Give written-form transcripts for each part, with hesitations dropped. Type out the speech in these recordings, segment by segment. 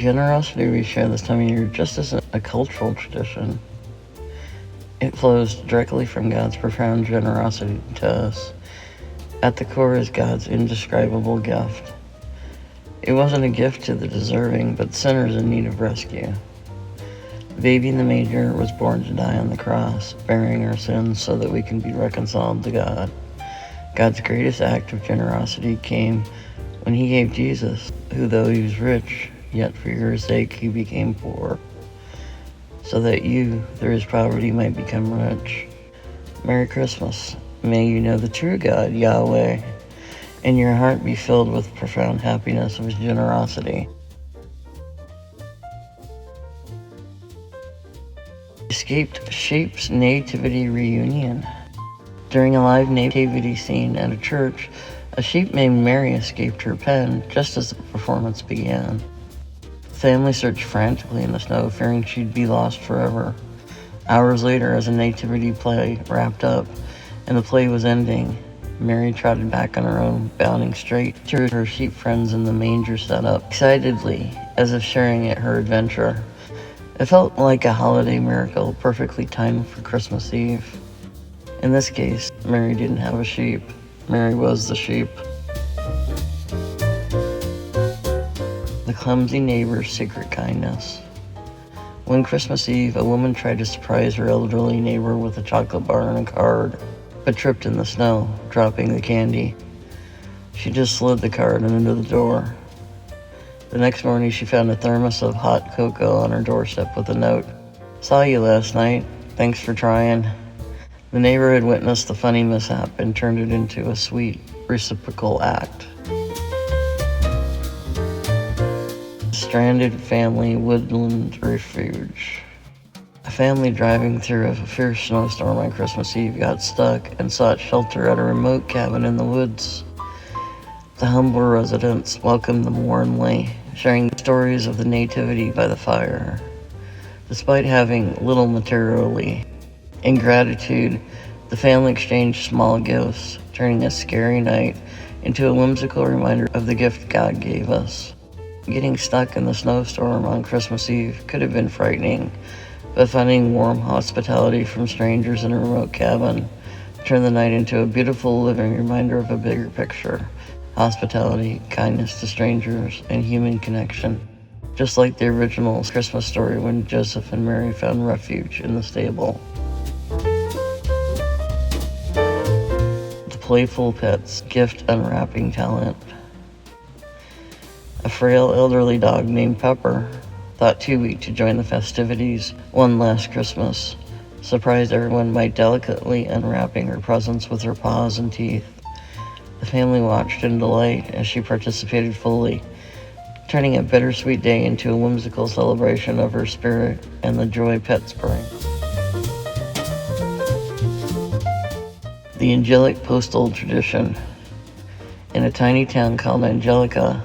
generosity we share this time of year just isn't a cultural tradition. It flows directly from God's profound generosity to us. At the core is God's indescribable gift. It wasn't a gift to the deserving, but sinners in need of rescue. The baby in the manger was born to die on the cross, bearing our sins so that we can be reconciled to God. God's greatest act of generosity came when he gave Jesus, who though he was rich, yet for your sake he became poor, so that you, through his poverty, might become rich. Merry Christmas. May you know the true God, Yahweh, and your heart be filled with profound happiness of his generosity. Escaped Sheep's Nativity Reunion. During a live nativity scene at a church, a sheep named Mary escaped her pen just as the performance began. The family searched frantically in the snow, fearing she'd be lost forever. Hours later, as the nativity play wrapped up and the play was ending, Mary trotted back on her own, bounding straight to her sheep friends in the manger set up, excitedly, as if sharing at her adventure. It felt like a holiday miracle, perfectly timed for Christmas Eve. In this case, Mary didn't have a sheep. Mary was the sheep. The clumsy neighbor's secret kindness. One Christmas Eve, a woman tried to surprise her elderly neighbor with a chocolate bar and a card, but tripped in the snow, dropping the candy. She just slid the card under the door. The next morning, she found a thermos of hot cocoa on her doorstep with a note. "Saw you last night. Thanks for trying." The neighbor had witnessed the funny mishap and turned it into a sweet, reciprocal act. Stranded Family Woodland Refuge. A family driving through a fierce snowstorm on Christmas Eve got stuck and sought shelter at a remote cabin in the woods. The humble residents welcomed them warmly, sharing stories of the nativity by the fire. Despite having little materially, in gratitude, the family exchanged small gifts, turning a scary night into a whimsical reminder of the gift God gave us. Getting stuck in the snowstorm on Christmas Eve could have been frightening, but finding warm hospitality from strangers in a remote cabin turned the night into a beautiful living reminder of a bigger picture: hospitality, kindness to strangers, and human connection. Just like the original Christmas story when Joseph and Mary found refuge in the stable. The Playful Pet's Gift Unwrapping Talent. A frail elderly dog named Pepper, thought too weak to join the festivities one last Christmas, surprised everyone by delicately unwrapping her presents with her paws and teeth. The family watched in delight as she participated fully, turning a bittersweet day into a whimsical celebration of her spirit and the joy pets bring. The Angelic Postal Tradition. In a tiny town called Angelica,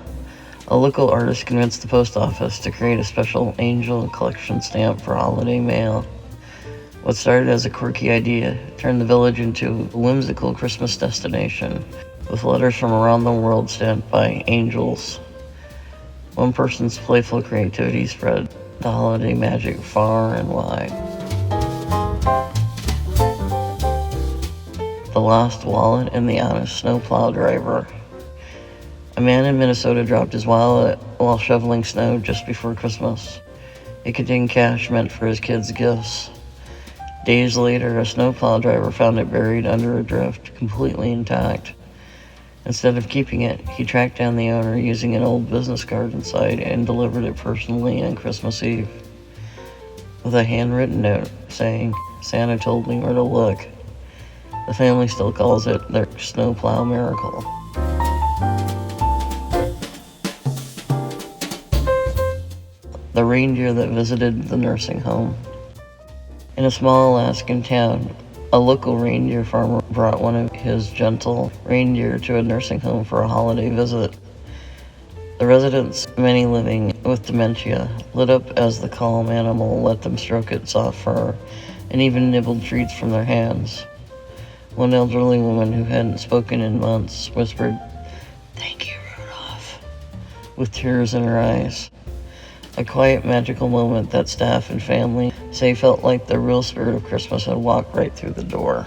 a local artist convinced the post office to create a special angel collection stamp for holiday mail. What started as a quirky idea turned the village into a whimsical Christmas destination, with letters from around the world stamped by angels. One person's playful creativity spread the holiday magic far and wide. The Lost Wallet and the Honest Snowplow Driver. A man in Minnesota dropped his wallet while shoveling snow just before Christmas. It contained cash meant for his kids' gifts. Days later, a snowplow driver found it buried under a drift, completely intact. Instead of keeping it, he tracked down the owner using an old business card inside and delivered it personally on Christmas Eve, with a handwritten note saying, "Santa told me where to look." The family still calls it their snowplow miracle. The Reindeer That Visited the Nursing Home. In a small Alaskan town, a local reindeer farmer brought one of his gentle reindeer to a nursing home for a holiday visit. The residents, many living with dementia, lit up as the calm animal let them stroke its soft fur and even nibbled treats from their hands. One elderly woman who hadn't spoken in months whispered, "Thank you, Rudolph," with tears in her eyes. A quiet, magical moment that staff and family say felt like the real spirit of Christmas had walked right through the door.